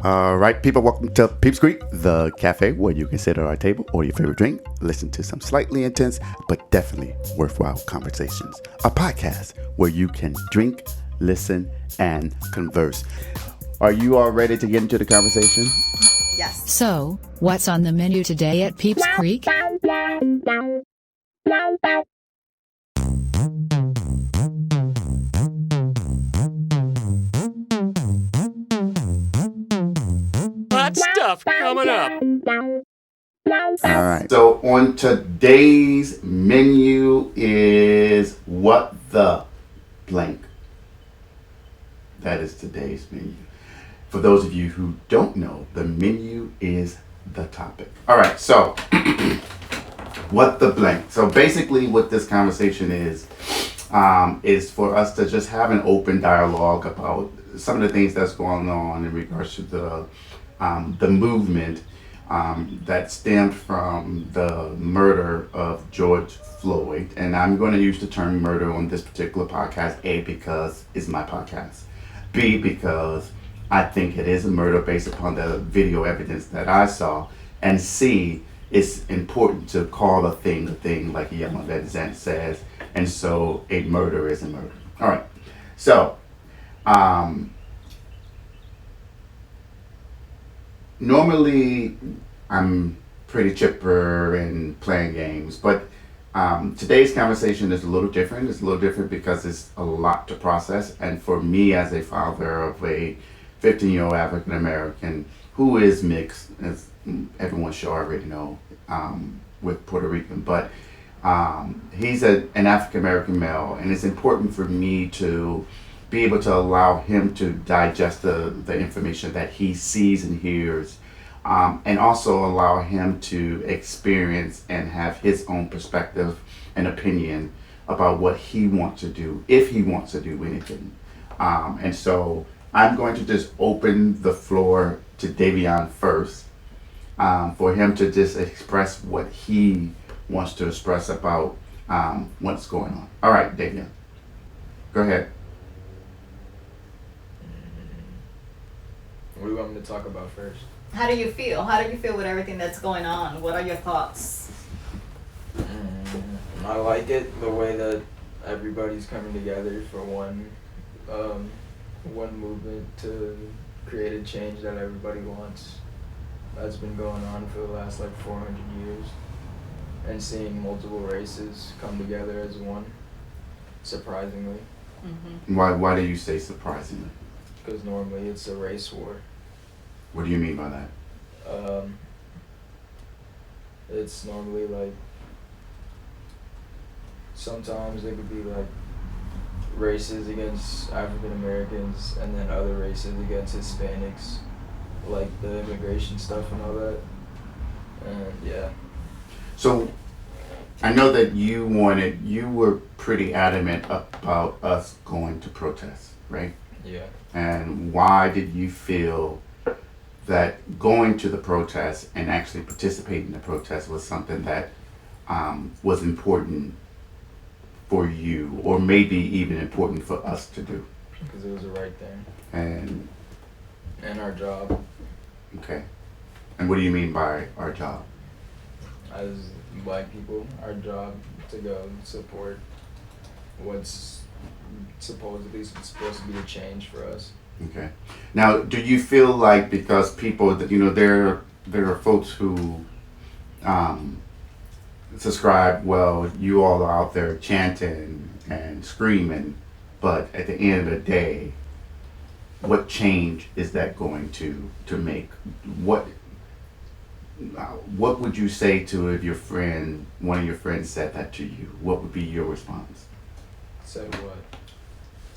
All right, people, welcome to Peeps Creek, the cafe where you can sit at our table or your favorite drink, listen to some slightly intense but definitely worthwhile conversations. A podcast where you can drink, listen, and converse. Are you all ready to get into the conversation? Yes. So, what's on the menu today at Peeps Creek? Hot stuff coming up. All right. So on today's menu is what the blank. That is today's menu. For those of you who don't know, the menu is the topic. All right. So what the blank. So basically what this conversation is for us to just have an open dialogue about some of the things that's going on in regards to the movement that stemmed from the murder of George Floyd. And I'm going to use the term murder on this particular podcast, A, because it's my podcast, B, because I think it is a murder based upon the video evidence that I saw, and C, it's important to call a thing like Yellow that Zen says, and so a murder is a murder. All right, so normally I'm pretty chipper and playing games, but today's conversation is a little different. It's a little different because it's a lot to process, and for me as a father of a 15-year-old African American who is mixed, as everyone should already know, with Puerto Rican, but he's an African American male, and it's important for me to be able to allow him to digest the information that he sees and hears, and also allow him to experience and have his own perspective and opinion about what he wants to do, if he wants to do anything. And so I'm going to just open the floor to Davion first, for him to just express what he wants to express about what's going on. All right, Davion, go ahead. What do you want me to talk about first? How do you feel? How do you feel with everything that's going on? What are your thoughts? I like it, the way that everybody's coming together for one movement to create a change that everybody wants. That's been going on for the last 400 years. And seeing multiple races come together as one, surprisingly. Mm-hmm. Why do you say surprisingly? Because normally it's a race war. What do you mean by that? It's normally sometimes it could be races against African Americans and then other races against Hispanics, like the immigration stuff and all that. And yeah. So I know that you were pretty adamant about us going to protest, right? Yeah. And why did you feel that going to the protest and actually participating in the protest was something that was important for you, or maybe even important for us to do? Because it was the right thing. And our job. Okay. And what do you mean by our job? As Black people, our job to go support what's supposedly supposed to be a change for us. Okay. Now, do you feel like because people that there are folks who subscribe, well, you all are out there chanting and screaming, but at the end of the day, what change is that going to make? What would you say to if one of your friends said that to you? What would be your response? Said what?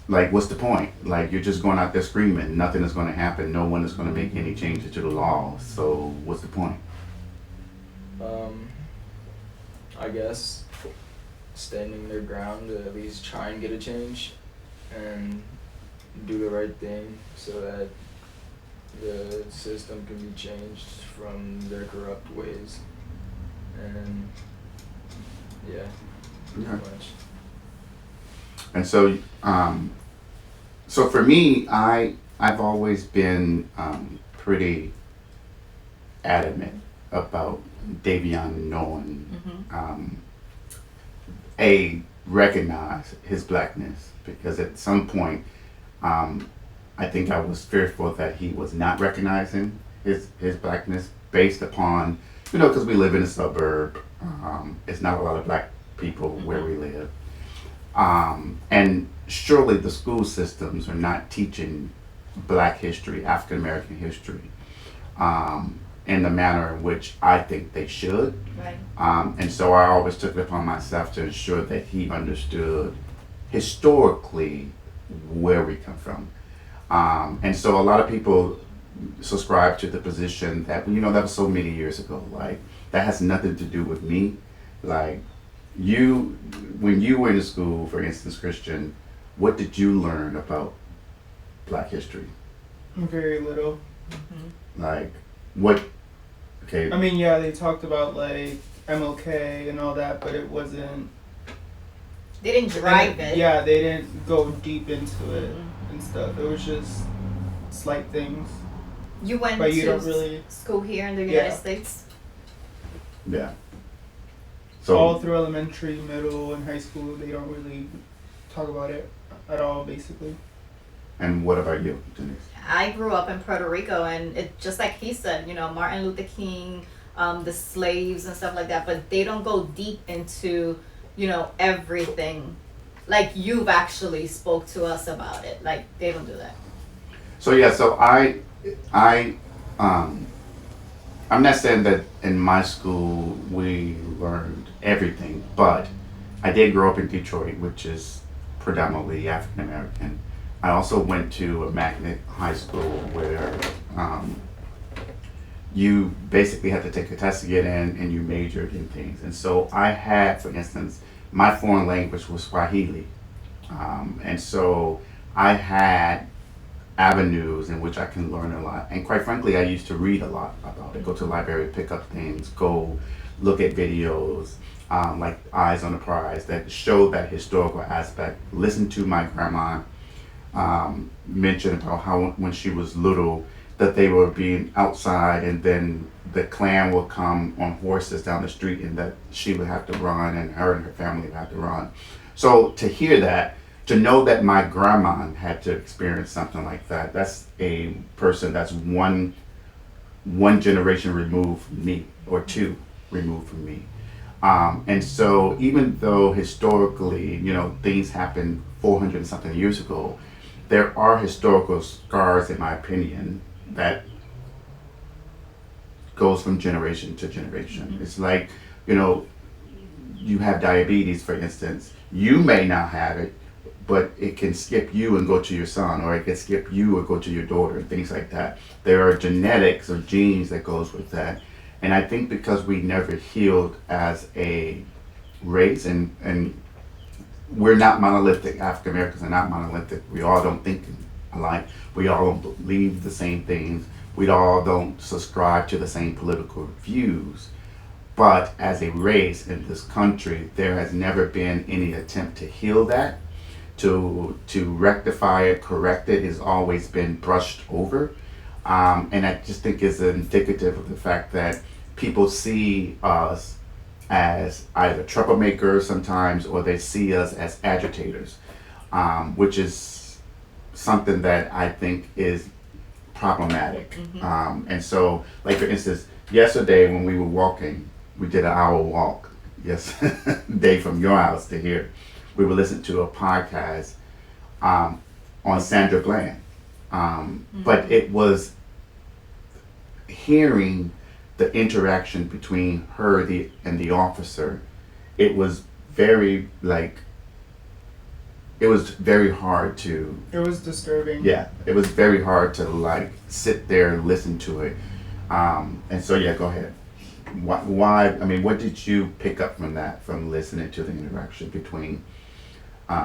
Like, what's the point? Like, you're just going out there screaming. Nothing is going to happen. No one is going to make any changes to the law. So, what's the point? I guess standing their ground to at least try and get a change and do the right thing so that the system can be changed from their corrupt ways. And yeah, pretty much. And so, so for me, I've always been pretty adamant about Davion knowing, recognize his blackness, because at some point, I think I was fearful that he was not recognizing his blackness based upon, because we live in a suburb. It's not a lot of black people where we live. And surely the school systems are not teaching black history, African American history, in the manner in which I think they should. Right. And so I always took it upon myself to ensure that he understood historically where we come from. And so a lot of people subscribe to the position that, that was so many years ago. Like, that has nothing to do with me. Like, when you were in school, for instance, Christian, what did you learn about black history? Very little. Like, what? Okay. I mean, yeah, they talked about like MLK and all that, but it wasn't. They didn't drive it. Yeah, they didn't go deep into it and stuff. It was just slight things. You went But you to don't really. school here in the United Yeah. States? Yeah. So All through elementary, middle, and high school, they don't really talk about it at all, basically. And what about you, Denise? I grew up in Puerto Rico, and it just like he said, Martin Luther King, the slaves and stuff like that, but they don't go deep into, everything. Like you've actually spoke to us about it. Like they don't do that. So yeah, so I'm not saying that in my school we learned everything, but I did grow up in Detroit, which is predominantly African American. I also went to a magnet high school where you basically had to take a test to get in, and you majored in things. And so I had, for instance, my foreign language was Swahili. And so I had avenues in which I can learn a lot. And quite frankly, I used to read a lot about it. Go to the library, pick up things, go look at videos, like Eyes on the Prize, that show that historical aspect. Listen to my grandma mention about how when she was little, that they were being outside and then the Klan would come on horses down the street, and that she would have to run, and her family would have to run. So to hear that, to know that my grandma had to experience something like that, that's a person that's one generation removed from me, or two removed from me. And so even though historically, things happened 400 and something years ago, there are historical scars, in my opinion, that goes from generation to generation. It's like, you have diabetes, for instance. You may not have it, but it can skip you and go to your son, or it can skip you or go to your daughter, and things like that. There are genetics or genes that goes with that. And I think because we never healed as a race, and we're not monolithic, African Americans are not monolithic. We all don't think alike. We all don't believe the same things. We all don't subscribe to the same political views. But as a race in this country, there has never been any attempt to heal that, to rectify it, correct it. Has always been brushed over. And I just think is indicative of the fact that people see us as either troublemakers sometimes, or they see us as agitators, which is something that I think is problematic. And so, like for instance, yesterday when we were walking, we did an hour walk, day from your house to here. We were listening to a podcast on Sandra Bland. But it was hearing the interaction between her and the officer. It was very hard to. It was disturbing. Yeah, it was very hard to sit there and listen to it. And so go ahead. Why? I mean, what did you pick up from that, from listening to the interaction between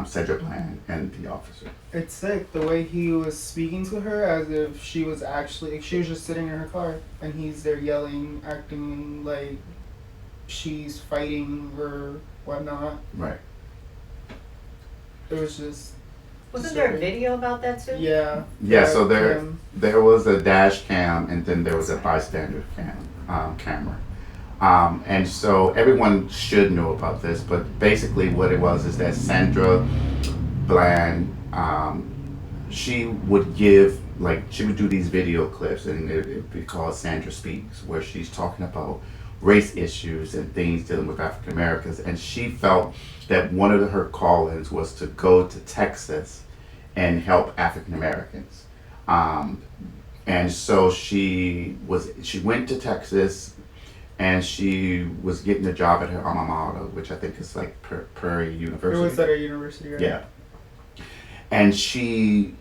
Sandra Bland and the officer? It's sick the way he was speaking to her, as if she was just sitting in her car and he's there yelling, acting like she's fighting or whatnot. Right. It was just Wasn't there a video about that too? Yeah. Yeah, so Kim. there was a dash cam and then there was a bystander camera. And so everyone should know about this, but basically what it was is that Sandra Bland, she would do these video clips, and it'd be called Sandra Speaks, where she's talking about race issues and things dealing with African Americans. And she felt that one of her call-ins was to go to Texas and help African Americans. And so she went to Texas, and she was getting a job at her alma mater, which I think is like Prairie University. It was at a university, right? Yeah. And she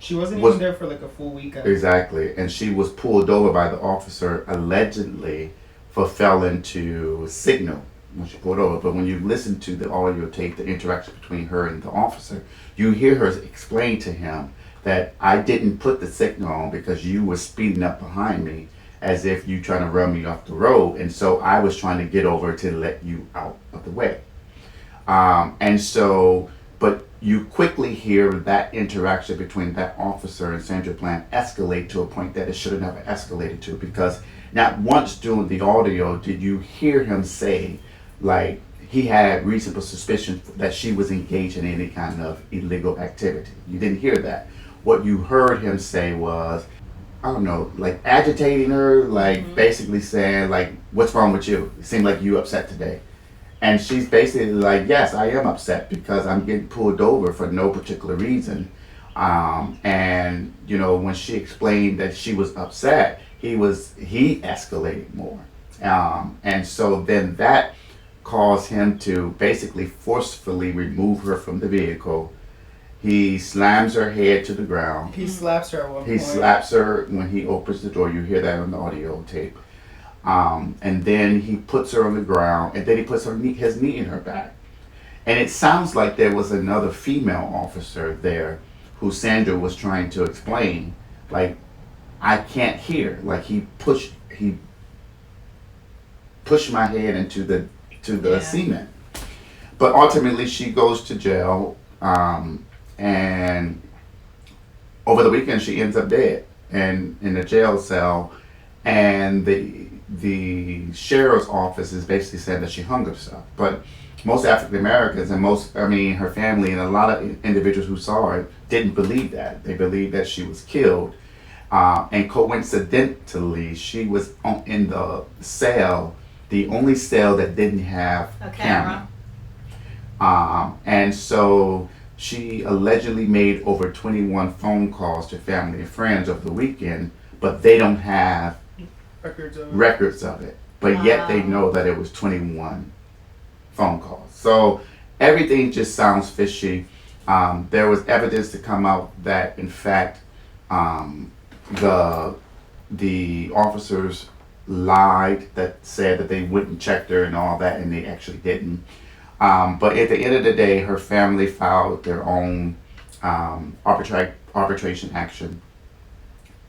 wasn't even there for like a full weekend. Exactly. And she was pulled over by the officer allegedly for failing to signal when she pulled over. But when you listen to the audio tape, the interaction between her and the officer, you hear her explain to him that I didn't put the signal on because you were speeding up behind me as if you trying to run me off the road. And so I was trying to get over to let you out of the way. But you quickly hear that interaction between that officer and Sandra Bland escalate to a point that it should have never escalated to, because not once during the audio did you hear him say, like, he had reasonable suspicion that she was engaged in any kind of illegal activity. You didn't hear that. What you heard him say was, I don't know, like agitating her, like basically saying, like, what's wrong with you? It seemed like you upset today. And she's basically like, yes, I am upset because I'm getting pulled over for no particular reason. And, you know, when she explained that she was upset, he escalated more. And so then that caused him to basically forcefully remove her from the vehicle. He slams her head to the ground. He slaps her at one point. He slaps her when he opens the door. You hear that on the audio tape. And then he puts her on the ground, and then he puts his knee in her back. And it sounds like there was another female officer there who Sandra was trying to explain, like, I can't hear. Like, he pushed my head into the cement. But ultimately she goes to jail, and over the weekend she ends up dead and in a jail cell, and the sheriff's office is basically saying that she hung herself. But most African Americans and her family and a lot of individuals who saw her didn't believe that. They believed that she was killed. And coincidentally, she was in the cell, the only cell that didn't have a camera. And so she allegedly made over 21 phone calls to family and friends over the weekend, but they don't have records of it. But yet they know that it was 21 phone calls. So everything just sounds fishy. There was evidence to come out that, in fact, the officers lied, that said that they wouldn't check her and all that, and they actually didn't. But at the end of the day, her family filed their own arbitration action,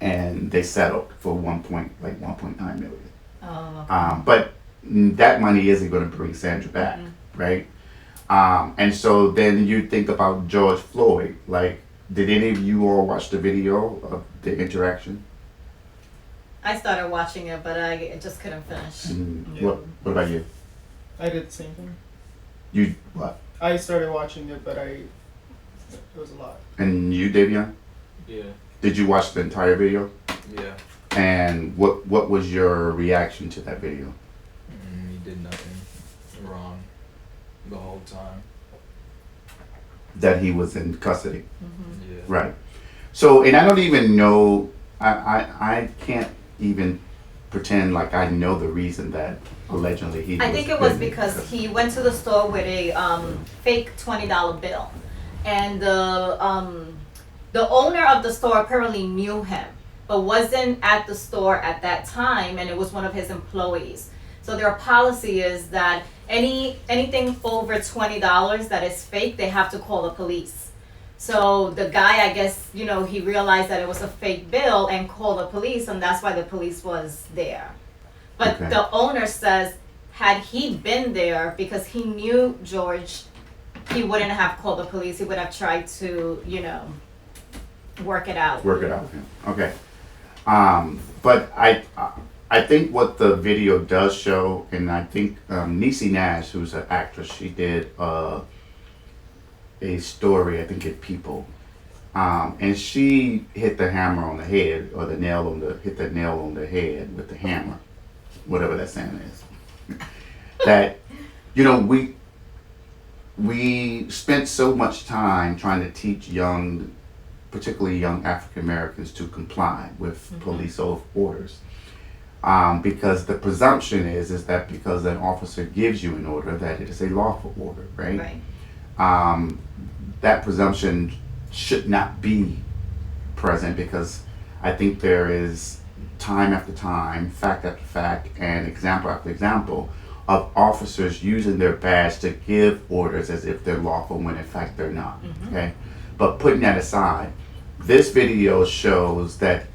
and they settled for 1.9 million. Oh, okay. But that money isn't going to bring Sandra back, right? And so then you think about George Floyd. Like, did any of you all watch the video of the interaction? I started watching it, but I just couldn't finish. Yeah. What about you? I did the same thing. You what? I started watching it, but it was a lot. And you, Davion? Yeah. Did you watch the entire video? Yeah. And what was your reaction to that video? He did nothing wrong the whole time. That he was in custody. Yeah. Right. So, and I don't even know, I can't even pretend like I know the reason that allegedly he I think it was because he went to the store with a fake $20 bill, and the owner of the store apparently knew him, but wasn't at the store at that time, and it was one of his employees. So their policy is that anything over $20 that is fake, they have to call the police. So the guy, I guess, he realized that it was a fake bill and called the police, and that's why the police was there. But Okay. the owner says, had he been there, because he knew George he wouldn't have called the police. He would have tried to, work it out. Work it out with him. Okay. But I think what the video does show, and I think Niecy Nash, who's an actress, she did a story, I think at People, and she hit the hammer on the head, or hit the nail on the head with the hammer, whatever that saying is. That we spent so much time trying to teach particularly young African Americans, to comply with police orders. Because the presumption is that because an officer gives you an order, that it is a lawful order, right? Right. That presumption should not be present, because I think there is time after time, fact after fact, and example after example of officers using their badge to give orders as if they're lawful when in fact they're not. Okay? But putting that aside, this video shows that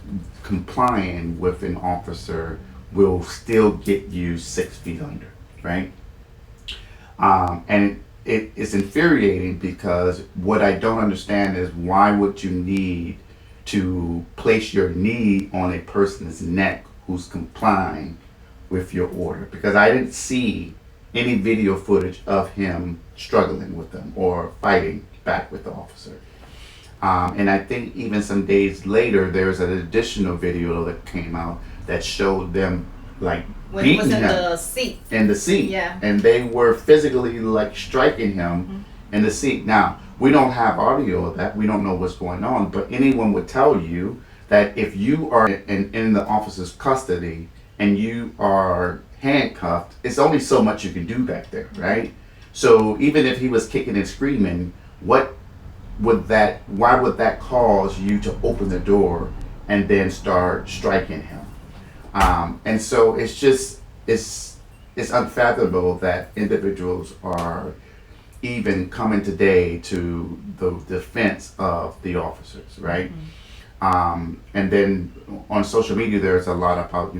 complying with an officer will still get you 6 feet under, right? And it is infuriating, because what I don't understand is, why would you need to place your knee on a person's neck who's complying with your order? Because I didn't see any video footage of him struggling with them or fighting back with the officer. And I think even some days later, there's an additional video that came out that showed them like When he beating was in him the seat. in the seat. Yeah. And they were physically like striking him in the seat. Now, we don't have audio of that. We don't know what's going on, but anyone would tell you that if you are in the officer's custody and you are handcuffed, it's only so much you can do back there, right? So even if he was kicking and screaming, why would that cause you to open the door and then start striking him? And so it's unfathomable that individuals are even coming today to the defense of the officers, right? And then on social media, there's a lot about,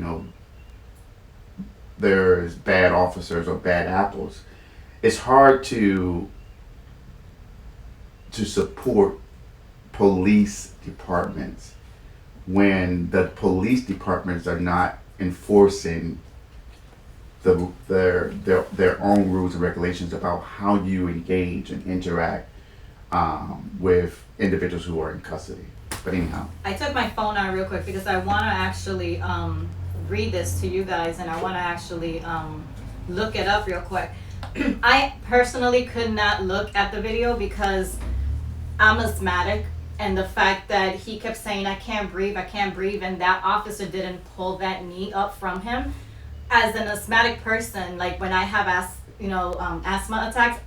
there's bad officers or bad apples. It's hard to support police departments when the police departments are not enforcing their own rules and regulations about how you engage and interact with individuals who are in custody. But anyhow, I took my phone out real quick because I want to actually read this to you guys, and I want to actually look it up real quick. I personally could not look at the video because I'm asthmatic, and the fact that he kept saying, I can't breathe, and that officer didn't pull that knee up from him. As an asthmatic person, like when I have asthma attacks,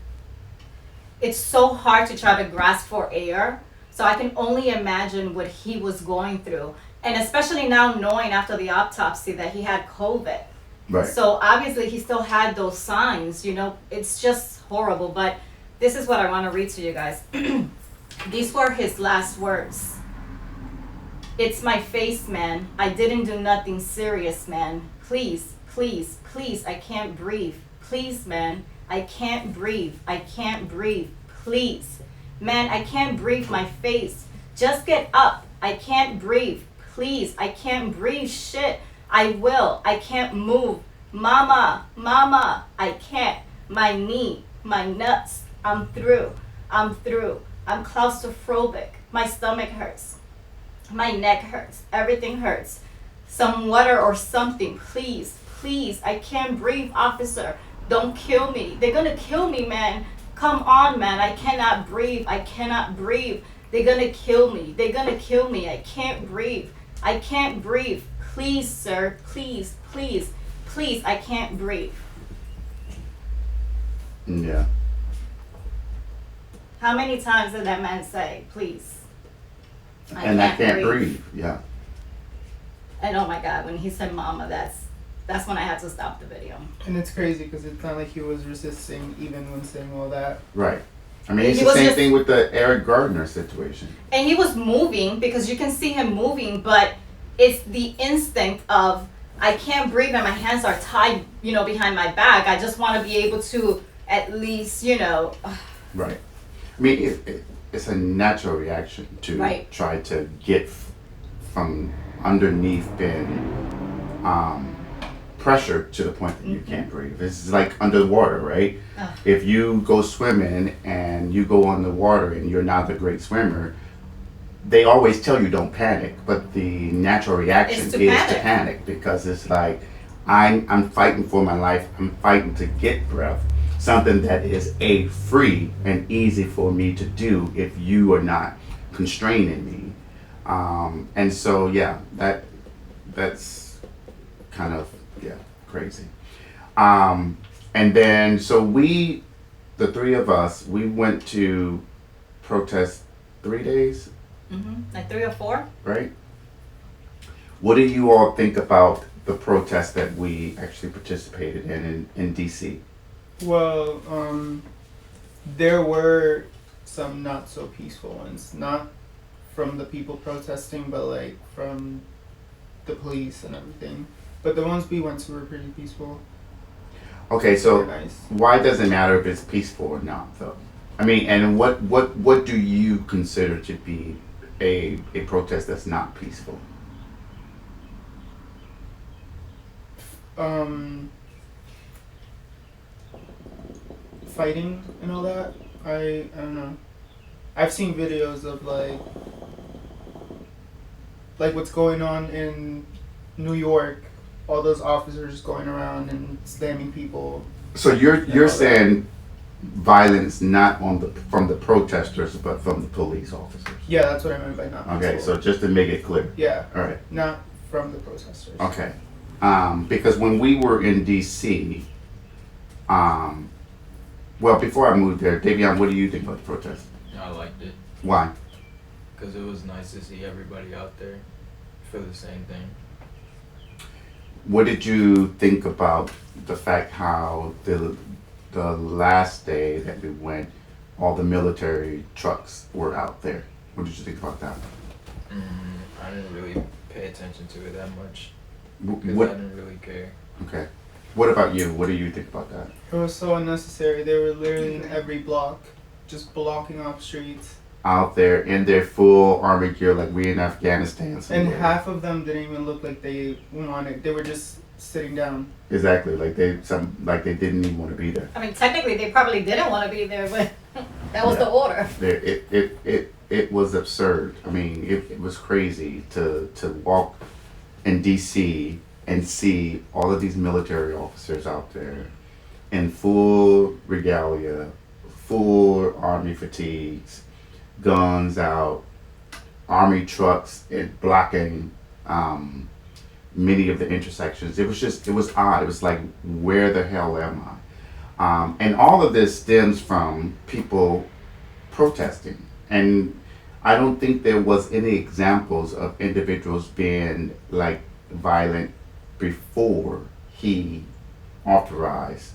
it's so hard to try to grasp for air. So I can only imagine what he was going through. And especially now knowing after the autopsy that he had COVID. right. So obviously he still had those signs, it's just horrible. But this is what I want to read to you guys. These were his last words. It's my face, man. I didn't do nothing serious, man. Please, please, please, I can't breathe. Please, man, I can't breathe. I can't breathe. Please. Man, I can't breathe, my face. Just get up. I can't breathe. Please, I can't breathe. Shit. I will. I can't move. Mama, mama, I can't. My knee, my nuts. I'm through. I'm through. I'm claustrophobic. My stomach hurts. My neck hurts. Everything hurts. Some water or something, please. Please, I can't breathe, officer. Don't kill me. They're gonna kill me, man. Come on, man. I cannot breathe. I cannot breathe. They're gonna kill me. They're gonna kill me. I can't breathe. I can't breathe. Please, sir. Please, please, please. I can't breathe. Yeah. How many times did that man say, please? I can't breathe. Yeah. And oh my God, when he said mama, that's when I had to stop the video. And it's crazy because it's not like he was resisting even when saying all that. Right. I mean, it's He the was same just- thing with the Eric Gardner situation. And he was moving because you can see him moving, but it's the instinct of I can't breathe and my hands are tied, behind my back. I just want to be able to at least, Right. I mean, it's a natural reaction to Right. try to get from underneath being pressure to the point that you can't breathe. It's like under the water, right? Ugh. If you go swimming and you go on the water and you're not a great swimmer, they always tell you don't panic, but the natural reaction Is is to to panic. panic because it's like I'm fighting for my life. I'm fighting to get breath, something that is free and easy for me to do if you are not constraining me. And so yeah, that's kind of crazy. And then so the three of us, we went to protest 3 days, Like 3 or 4. right? What do you all think about the protest that we actually participated in DC? Well, there were some not so peaceful ones, not from the people protesting, but like from the police and everything. But the ones we went to were pretty peaceful. Okay, so Very nice. why does it matter if it's peaceful or not, though? I mean, and what do you consider to be a protest that's not peaceful? Fighting and all that. I don't know. I've seen videos of like what's going on in New York. All those officers going around and slamming people. So you're all that. saying violence not from the protesters, but from the police officers. Yeah, that's what I meant by not Okay, peaceful. so just to make it clear. Yeah, All right. not from the protesters. Okay. Because when we were in DC, well, before I moved there, Davion, what do you think about the protest? I liked it Why? because it was nice to see everybody out there for the same thing. What did you think about the fact how the last day that we went, all the military trucks were out there? What did you think about that? I didn't really pay attention to it that much because I What? didn't really care. Okay. What about you? What do you think about that? It was so unnecessary. They were literally in every block, just blocking off streets. Out there in their full army gear, like we in Afghanistan. And somewhere. half of them didn't even look like they wanted. They were just sitting down. Exactly, like they didn't even want to be there. I mean, technically, they probably didn't want to be there, but that was Yeah. the order. It was absurd. I mean, it was crazy to walk in DC and see all of these military officers out there in full regalia, full army fatigues, guns out, army trucks blocking many of the intersections. It was odd. It was like, where the hell am I? And all of this stems from people protesting. And I don't think there was any examples of individuals being like violent before he authorized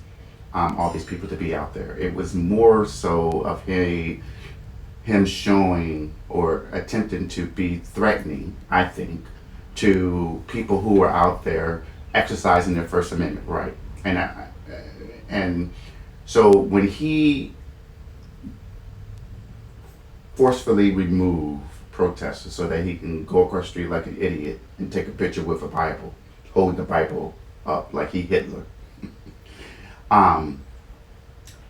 all these people to be out there. It was more so of him showing or attempting to be threatening, I think, to people who are out there exercising their First Amendment right. And so when he forcefully removed protesters so that he can go across the street like an idiot and take a picture with a Bible, holding the Bible up like he Hitler.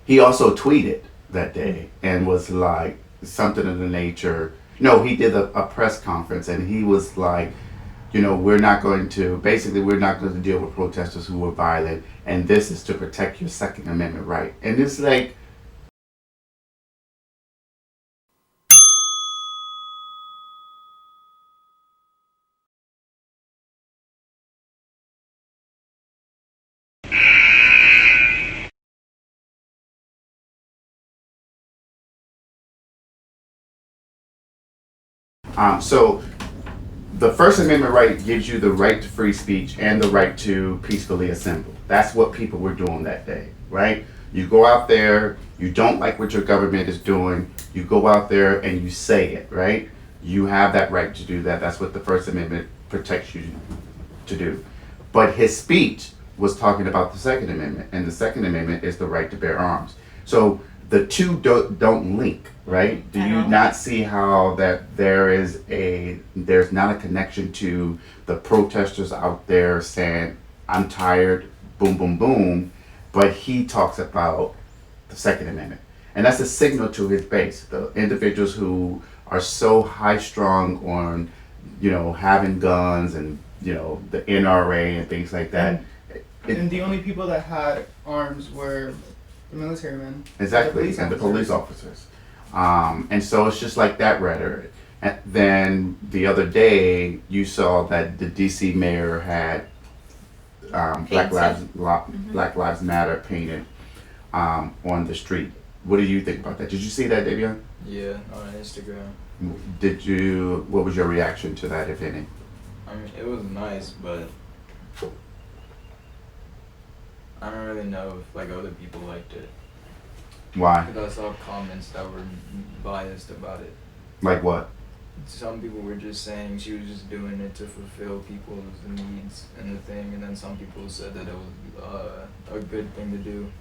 He also tweeted that day and was like something of the nature. No, he did a press conference and he was like, we're not going to deal with protesters who were violent, and this is to protect your Second Amendment right. And it's like, so the First Amendment right gives you the right to free speech and the right to peacefully assemble. That's what people were doing that day, right? You go out there, you don't like what your government is doing, you go out there and you say it, right? You have that right to do that. That's what the First Amendment protects you to do. But his speech was talking about the Second Amendment, and the Second Amendment is the right to bear arms. So the two don't link, right? Do I you know. not see how that there's not a connection to the protesters out there saying, I'm tired, boom, boom, boom, but he talks about the Second Amendment. And that's a signal to his base, the individuals who are so high strung on, having guns and, the NRA and things like that. And the only people that had arms were the military men. Exactly, and the police officers. And so it's just like that rhetoric. And then the other day, you saw that the DC mayor had Black Lives Matter painted on the street. What do you think about that? Did you see that, Davion? Yeah, on Instagram. What was your reaction to that, if any? I mean, it was nice, but I don't really know if like other people liked it. Why? Because I saw comments that were biased about it. Like what? Some people were just saying she was just doing it to fulfill people's needs and the thing, and then some people said that it was a good thing to do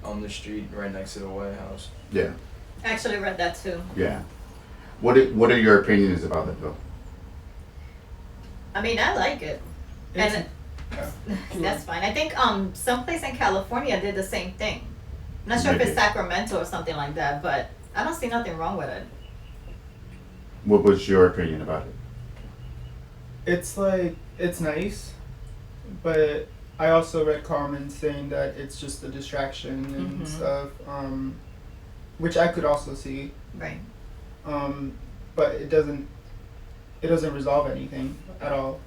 on the street right next to the White House. Yeah. I actually read that too. Yeah. What are your opinions about it, though? I mean, I like it. And that's fine. I think someplace in California did the same thing. I'm not sure if it's Sacramento or something like that, but I don't see nothing wrong with it. What was your opinion about it? It's nice, but I also read comments saying that it's just a distraction and stuff, which I could also see. Right. But it doesn't resolve anything at all.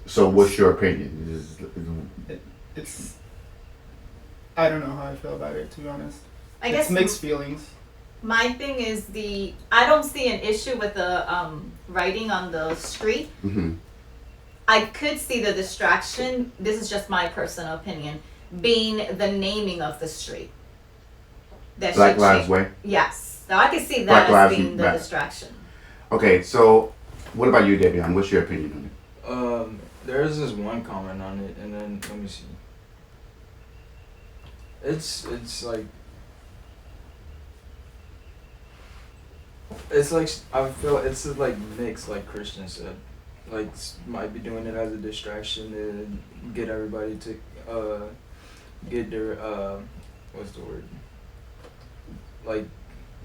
So what's your opinion? It's I don't know how I feel about it, to be honest. I guess it's mixed feelings. my thing is I don't see an issue with the writing on the street. Mm-hmm. I could see the distraction. This is just my personal opinion, being the naming of the street. That Black should Lives change. Way? Yes. So I can see Black that Lives as being the Matter. distraction. Okay, so what about you, Davion? What's your opinion on it? There's this one comment on it, and then let me see. It's like I feel it's like mixed, like Christian said. Like might be doing it as a distraction to get everybody to get their what's the word? Like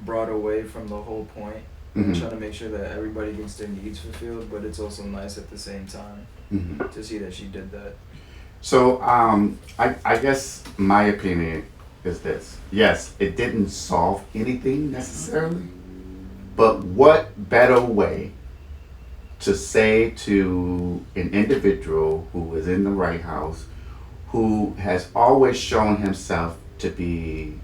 brought away from the whole point. Mm-hmm. Trying to make sure that everybody gets their needs fulfilled, but it's also nice at the same time to see that she did that. So I guess my opinion is this. Yes, it didn't solve anything necessarily, but what better way to say to an individual who is in the White House, who has always shown himself to be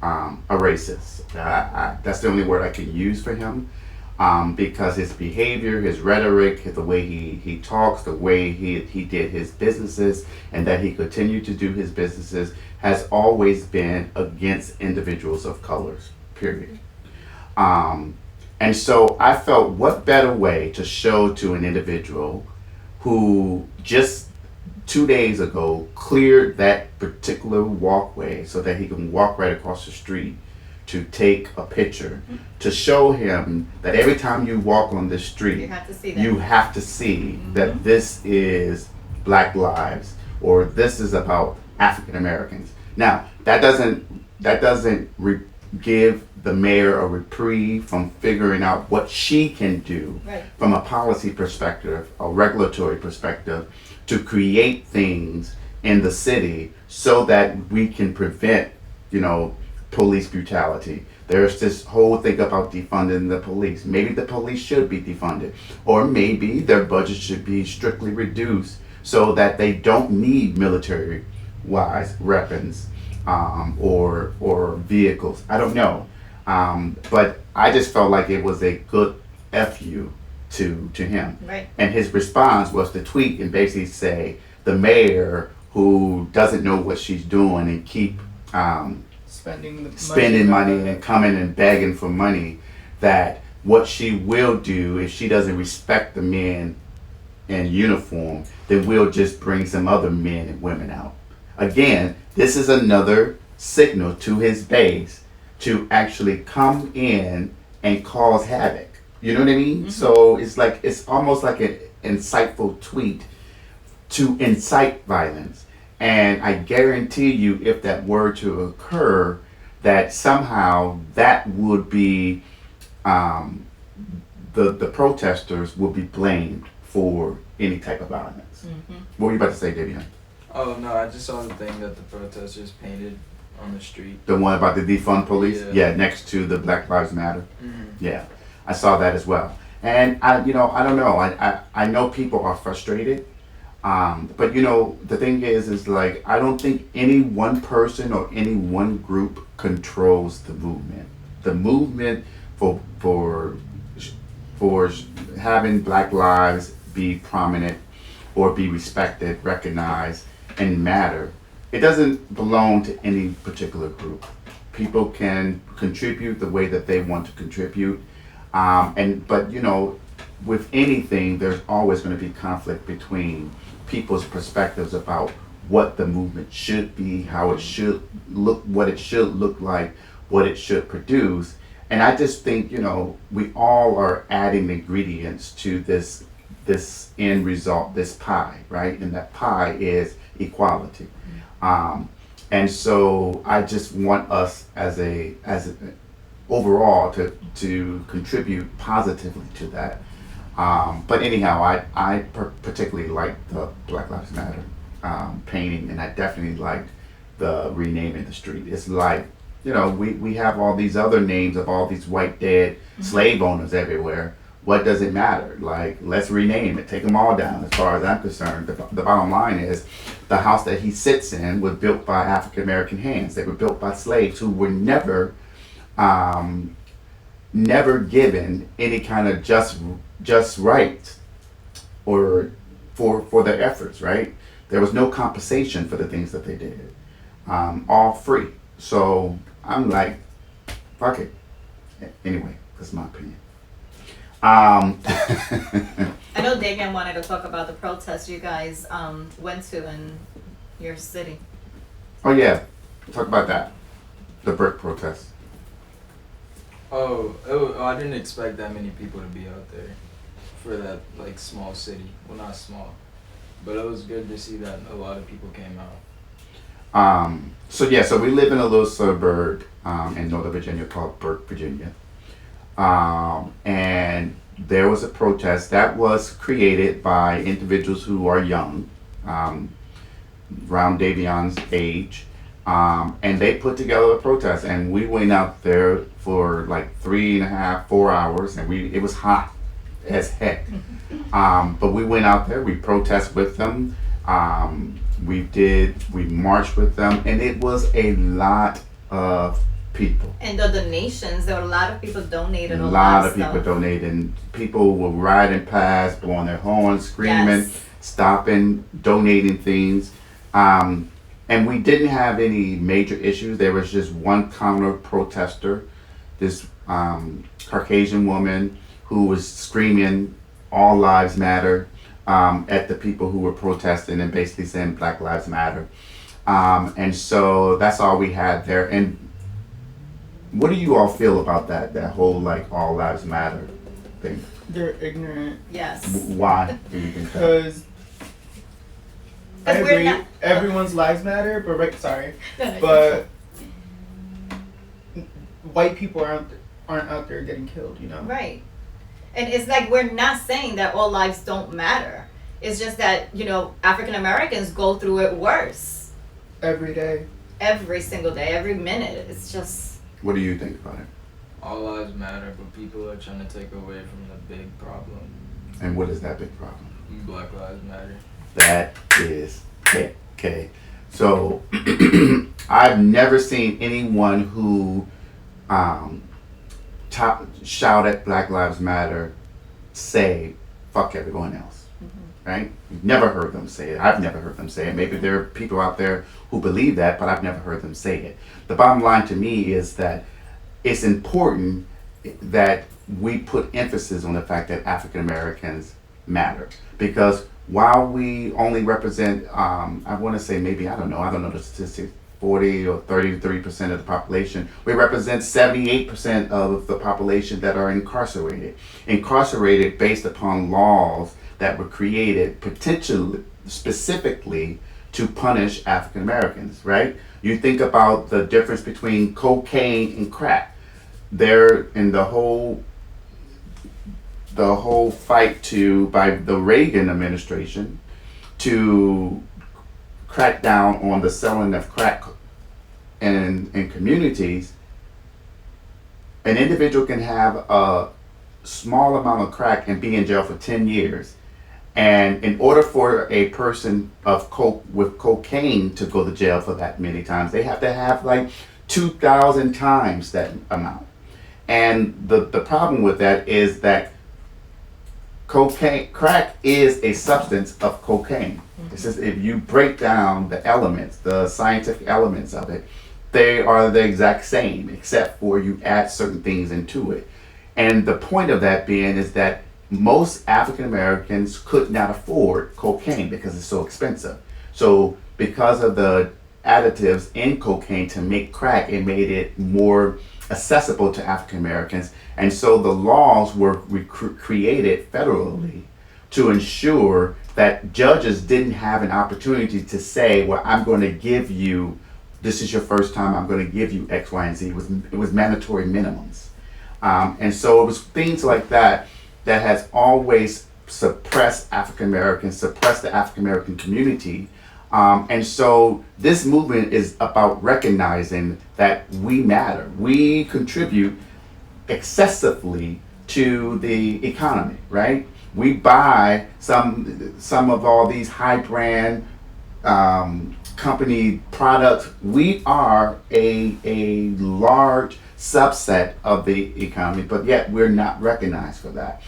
a racist. That's the only word I can use for him, because his behavior, his rhetoric, the way he talks, the way he did his businesses, and that he continued to do his businesses, has always been against individuals of colors, period. And so I felt, what better way to show to an individual who just 2 days ago cleared that particular walkway so that he can walk right across the street to take a picture, to show him that every time you walk on this street, You have to see that. you have to see that this is Black lives, or this is about African Americans. Now, that doesn't give the mayor a reprieve from figuring out what she can do Right. from a policy perspective, a regulatory perspective, to create things in the city so that we can prevent, police brutality. There's this whole thing about defunding the police. Maybe the police should be defunded, or maybe their budget should be strictly reduced so that they don't need military-wise weapons or vehicles. I don't know, but I just felt like it was a good FU to him. Right. And his response was to tweet and basically say the mayor who doesn't know what she's doing and keep spending money and coming and begging for money, that what she will do if she doesn't respect the men in uniform, then we'll just bring some other men and women out. Again, this is another signal to his base to actually come in and cause havoc. You know what I mean? So it's almost like an insightful tweet to incite violence. And I guarantee you, if that were to occur, that somehow that would be the protesters will be blamed for any type of violence. What were you about to say, Davion? Oh no, I just saw the thing that the protesters painted on the street. The one about the defund police? Yeah. Next to the Black Lives Matter. Yeah, I saw that as well. And I don't know. I know people are frustrated. But the thing is like, I don't think any one person or any one group controls the movement. The movement for having Black lives be prominent or be respected, recognized, and matter, it doesn't belong to any particular group. People can contribute the way that they want to contribute, but with anything, there's always going to be conflict between people's perspectives about what the movement should be, how it should look, what it should look like, what it should produce. And I just think, we all are adding ingredients to this end result, this pie, right? And that pie is equality. And so I just want us as overall to contribute positively to that. But anyhow, I particularly like the Black Lives Matter painting, and I definitely liked the renaming the street. It's like, we have all these other names of all these white dead slave owners everywhere. What does it matter? Like, let's rename it, take them all down. As far as I'm concerned, the bottom line is the house that he sits in was built by African American hands. They were built by slaves who were never given any kind of just rights or for their efforts, right? There was no compensation for the things that they did, all free. So I'm like, fuck it. Anyway, that's my opinion. I know Davion wanted to talk about the protest you guys went to in your city. Oh yeah, talk about that. The Burke protest. Oh, I didn't expect that many people to be out there for that small city. Well, not small, but it was good to see that a lot of people came out. So we live in a little suburb in Northern Virginia called Burke, Virginia. And there was a protest that was created by individuals who are young, around Davion's age. And they put together a protest, and we went out there for 3.5, 4 hours, and it was hot as heck. But we went out there, we protested with them, we marched with them, and it was a lot of people. And the donations, there were a lot of people donated a lot of people donated, and people were riding past, blowing their horns, screaming, stopping, donating things. And we didn't have any major issues. There was just one counter protester, this Caucasian woman who was screaming "All Lives Matter" at the people who were protesting and basically saying Black Lives Matter. And so that's all we had there. And what do you all feel about that whole All Lives Matter thing? They're ignorant. Yes. Why do you think that? Because I we're agree, not- everyone's lives matter, but but white people aren't out there getting killed, Right. And it's we're not saying that all lives don't matter. It's just that, African Americans go through it worse. Every day. Every single day, every minute. It's just... What do you think about it? All lives matter, but people are trying to take away from the big problem. And what is that big problem? Black Lives Matter. That is it. Okay. So I've never seen anyone who shout at Black Lives Matter say fuck everyone else. Right? You've never heard them say it. I've never heard them say it. Maybe there are people out there who believe that, but I've never heard them say it. The bottom line to me is that it's important that we put emphasis on the fact that African Americans matter, because while we only represent, I want to say maybe, I don't know the statistics 40 or 33% of the population. We represent 78% of the population that are incarcerated. Incarcerated based upon laws that were created potentially, specifically to punish African Americans, right? You think about the difference between cocaine and crack. There in the whole fight by the Reagan administration to crack down on the selling of crack in communities, an individual can have a small amount of crack and be in jail for 10 years. And in order for a person with cocaine to go to jail for that many times, they have to have like 2,000 times that amount. And the problem with that is that crack is a substance of cocaine. It's just, if you break down the elements, the scientific elements of it, they are the exact same, except for you add certain things into it. And the point of that being is that most African Americans could not afford cocaine because it's so expensive. So because of the additives in cocaine to make crack, it made it more accessible to African Americans. And so the laws were created federally to ensure that judges didn't have an opportunity to say, well, I'm going to give you, this is your first time, I'm going to give you X, Y, and Z. It was mandatory minimums. And so it was things like that has always suppressed African Americans, suppressed the African American community. And so this movement is about recognizing that we matter. We contribute excessively to the economy, right? We buy some of all these high brand company products. We are a large subset of the economy, but yet we're not recognized for that.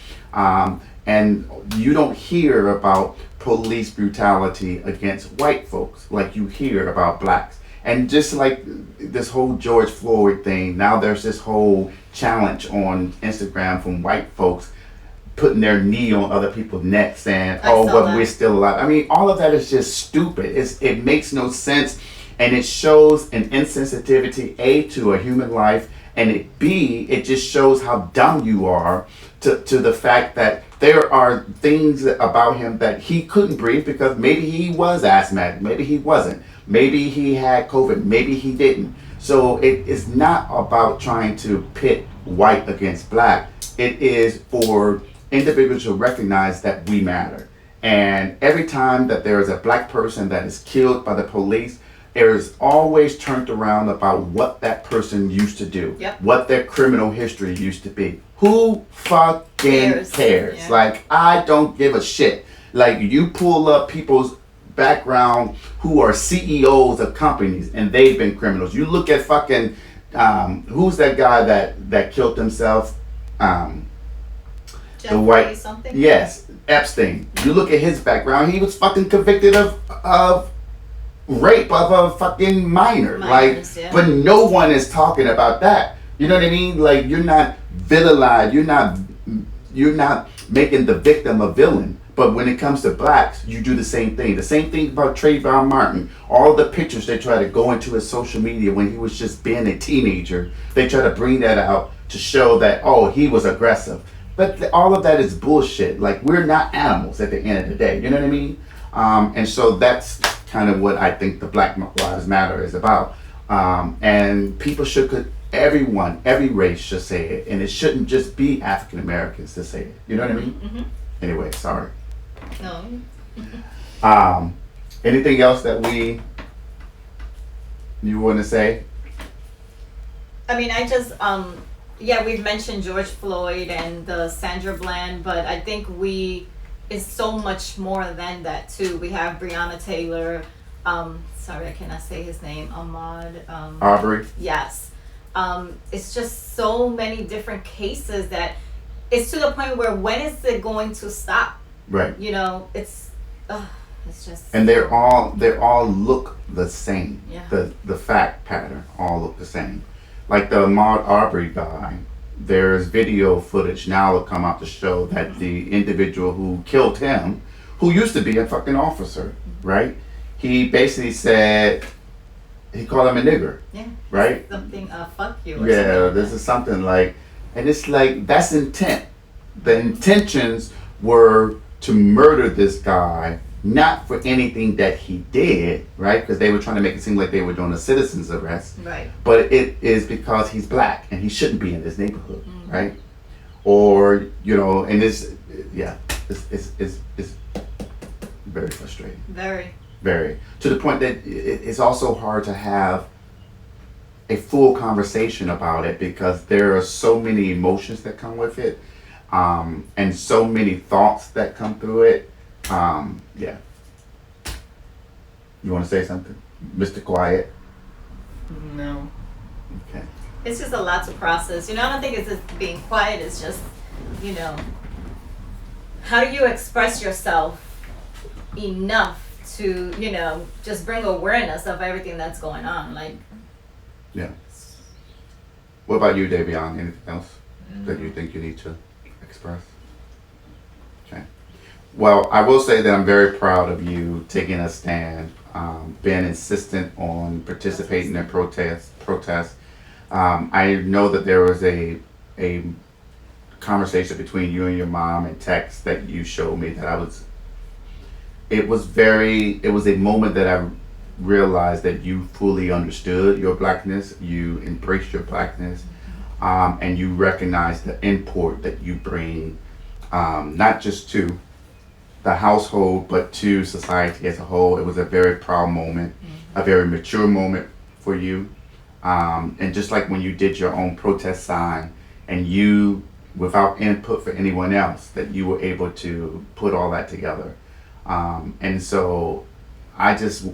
And you don't hear about police brutality against white folks like you hear about blacks. And just like this whole George Floyd thing, now there's this whole challenge on Instagram from white folks putting their knee on other people's necks saying, oh, but we're still alive. I mean, all of that is just stupid. It makes no sense, and it shows an insensitivity, A, to a human life, and B, it just shows how dumb you are to the fact that there are things about him that he couldn't breathe because maybe he was asthmatic, maybe he wasn't, maybe he had COVID, maybe he didn't. So it is not about trying to pit white against black. It is for individuals to recognize that we matter. And every time that there is a black person that is killed by the police, there is always turned around about what that person used to do, what their criminal history used to be. Who fucking cares? Yeah. Like, I don't give a shit. Like, you pull up people's background who are CEOs of companies and they've been criminals. You look at fucking, who's that guy that killed himself? The white something? Yes, Epstein. You look at his background, he was fucking convicted of rape of a fucking minor. But no one is talking about that. You know what I mean? Like, you're not villainized, you're not making the victim a villain. But when it comes to blacks, you do the same thing. The same thing about Trayvon Martin. All the pictures they try to go into his social media when he was just being a teenager, they try to bring that out to show that, oh, he was aggressive. But all of that is bullshit. Like, we're not animals at the end of the day. You know what I mean? And so that's kind of what I think the Black Lives Matter is about. And people everyone, every race should say it. And it shouldn't just be African Americans to say it. You know what I mean? Mm-hmm. Anyway, sorry. No. Anything else that you want to say? I mean, I just, we've mentioned George Floyd and the Sandra Bland, but I think it's so much more than that too. We have Breonna Taylor, sorry, I cannot say his name, Ahmaud Arbery. Yes. It's just so many different cases that it's to the point where when is it going to stop? Right. You know, it's just. And they all look the same. Yeah. The fact pattern all look the same. Like the Ahmaud Arbery guy, there's video footage now will come out to show that the individual who killed him, who used to be a fucking officer, right? He basically said, he called him a nigger, Yeah. right? Something, fuck you. Or Yeah, something like this that. is something like, and it's like, that's intent. The intentions were to murder this guy, not for anything that he did, right? Because they were trying to make it seem like they were doing a citizen's arrest. Right. But it is because he's black and he shouldn't be in this neighborhood, Mm-hmm. right? Or, you know, and it's, yeah, it's very frustrating. Very. Very. To the point that it's also hard to have a full conversation about it because there are so many emotions that come with it, and so many thoughts that come through it. Yeah. You want to say something, Mr. Quiet? No. Okay. It's just a lot to process. You know, I don't think it's just being quiet. It's just, you know, how do you express yourself enough to, you know, just bring awareness of everything that's going on? Like, Yeah. What about you, Davion? Anything else that you think you need to express? Okay. Well, I will say that I'm very proud of you taking a stand, being insistent on participating in protests. I know that there was a conversation between you and your mom and text that you showed me that it was a moment that I realized that you fully understood your blackness, you embraced your blackness, and you recognized the import that you bring, not just to the household, but to society as a whole. It was a very proud moment, a very mature moment for you. And just like when you did your own protest sign and you, without input for anyone else, that you were able to put all that together. And so I just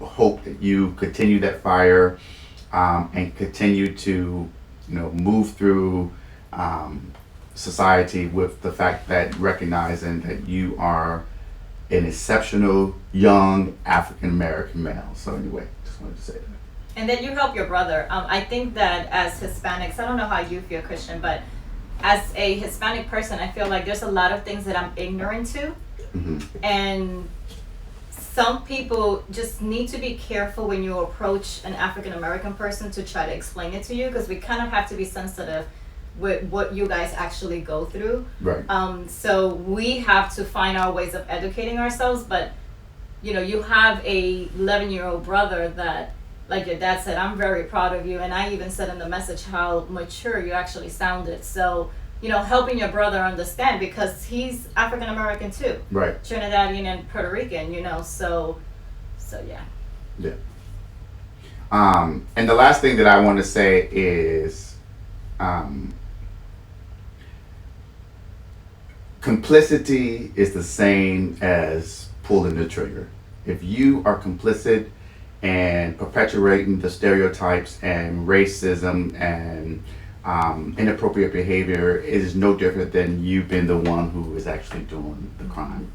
hope that you continue that fire, and continue to, you know, move through society with the fact that recognizing that you are an exceptional young African American male. So anyway, just wanted to say that. and then you help your brother. I think that as Hispanics, I don't know how you feel, Christian, but as a Hispanic person, I feel like there's a lot of things that I'm ignorant to. And some people just need to be careful when you approach an African American person to try to explain it to you, because we kind of have to be sensitive with what you guys actually go through. Right. So we have to find our ways of educating ourselves. But you know, you have a 11-year-old brother that, like your dad said, I'm very proud of you, and I even said in the message how mature you actually sounded. So, you know, helping your brother understand, because he's African American too, Right. Trinidadian and Puerto Rican, you know, so yeah. Yeah. And the last thing that I want to say is, complicity is the same as pulling the trigger. If you are complicit and perpetuating the stereotypes and racism and inappropriate behavior, it is no different than you being the one who is actually doing the crime.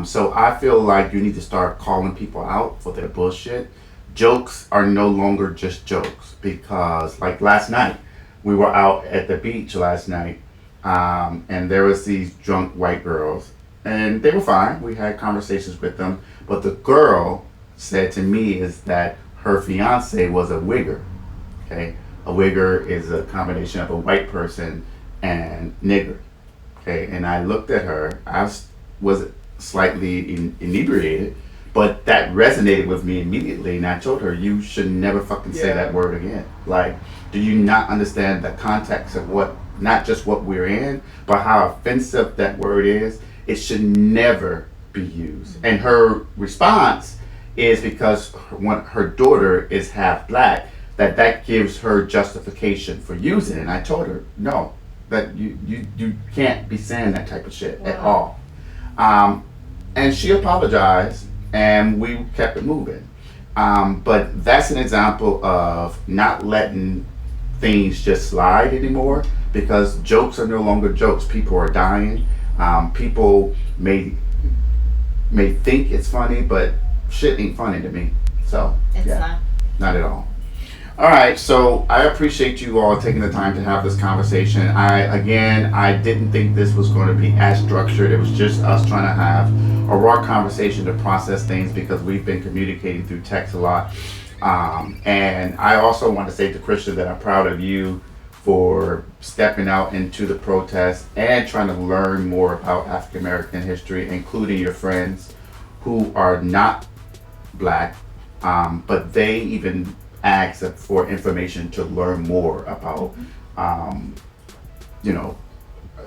So I feel like you need to start calling people out for their bullshit. Jokes are no longer just jokes, because like last night, we were out at the beach last night, and there was these drunk white girls, and they were fine. We had conversations with them, but the girl said to me is that her fiance was a wigger. Okay, a wigger is a combination of a white person and nigger. Okay, and I looked at her. I was slightly inebriated, but that resonated with me immediately, and I told her, you should never fucking say that word again. Like, do you not understand the context of what, not just what we're in, but how offensive that word is? It should never be used. And her response is because her daughter is half black, that gives her justification for using it. And I told her, no, that you can't be saying that type of shit at all. And she apologized, and we kept it moving. But that's an example of not letting things just slide anymore, because jokes are no longer jokes. People are dying. People may think it's funny, but shit ain't funny to me. So It's not at all. All right, so I appreciate you all taking the time to have this conversation. I didn't think this was going to be as structured. It was just us trying to have a raw conversation to process things, because we've been communicating through text a lot. And I also want to say to Christian that I'm proud of you for stepping out into the protest and trying to learn more about African American history, including your friends who are not Black, but they even asked for information to learn more about, you know,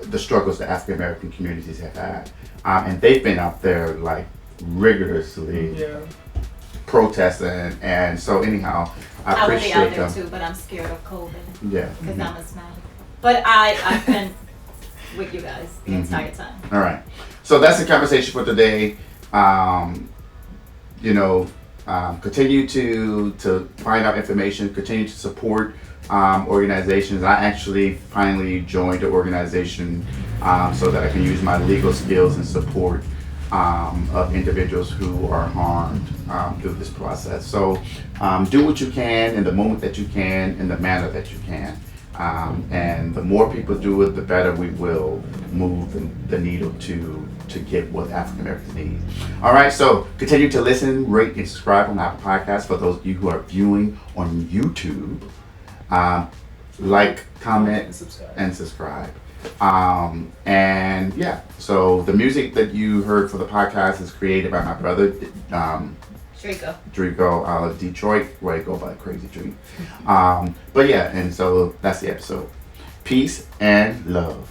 the struggles that African American communities have had. And they've been out there like rigorously protesting. And so anyhow, I will be appreciate out there them. too, but I'm scared of COVID. Yeah. Because I'm asthmatic. But I've been with you guys the entire time. All right. So that's the conversation for today. You know, continue to find out information, continue to support organizations. I actually finally joined the organization so that I can use my legal skills and support of individuals who are harmed through this process. So do what you can in the moment that you can, in the manner that you can. And the more people do it, the better we will move the needle to get what African Americans need. All right, so continue to listen, rate, and subscribe on Apple Podcasts. For those of you who are viewing on YouTube, like, comment, and subscribe. And yeah, so the music that you heard for the podcast is created by my brother, Drico out of Detroit, where I go by Crazy Dream. But yeah, and so that's the episode. Peace and love.